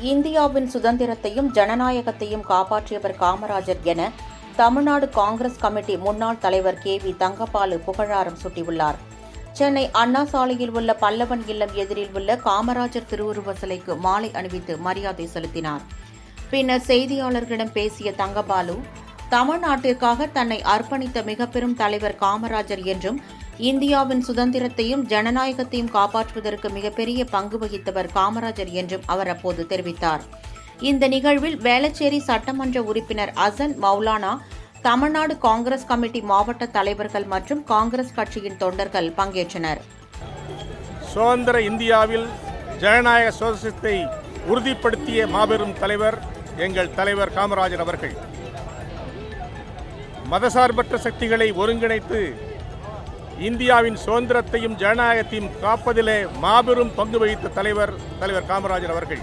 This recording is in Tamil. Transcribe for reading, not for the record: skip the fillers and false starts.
இந்தியாவின் சுதந்திரத்தையும் ஜனநாயகத்தையும் காப்பாற்றியவர் காமராஜர் என தமிழ்நாடு காங்கிரஸ் கமிட்டி முன்னாள் தலைவர் KV தங்கபாலு புகழாரம் சூட்டியுள்ளார். சென்னை அண்ணா சாலையில் உள்ள பல்லவன் இல்லம் எதிரில் உள்ள காமராஜர் திருவுருவ சிலைக்கு மாலை அணிவித்து மரியாதை செலுத்தினார். பின்னர் செய்தியாளர்களிடம் பேசிய தங்கபாலு, தமிழ்நாட்டிற்காக தன்னை அர்ப்பணித்த மிகப்பெரும் தலைவர் காமராஜர் என்றும் இந்தியாவின் சுதந்திரத்தையும் ஜனநாயகத்தையும் காப்பாற்றுவதற்கு மிகப்பெரிய பங்கு வகித்தவர் காமராஜர் என்றும் அவர் அப்போது தெரிவித்தார். இந்த நிகழ்வில் வேளச்சேரி சட்டமன்ற உறுப்பினர் அசன் மௌலானா, தமிழ்நாடு காங்கிரஸ் கமிட்டி மாவட்ட தலைவர்கள் மற்றும் காங்கிரஸ் கட்சியின் தொண்டர்கள் பங்கேற்றனர். சுதந்திர இந்தியாவில் ஜனநாயக சுதந்திரத்தை உறுதிப்படுத்திய மாபெரும் தலைவர் எங்கள் தலைவர் காமராஜர் அவர்கள். மதசார்பற்ற சக்திகளை ஒருங்கிணைத்து இந்தியாவின் சுதந்திரத்தையும் ஜனநாயகத்தையும் காப்பதிலே மாபெரும் பங்கு வகித்த தலைவர் காமராஜர் அவர்கள்.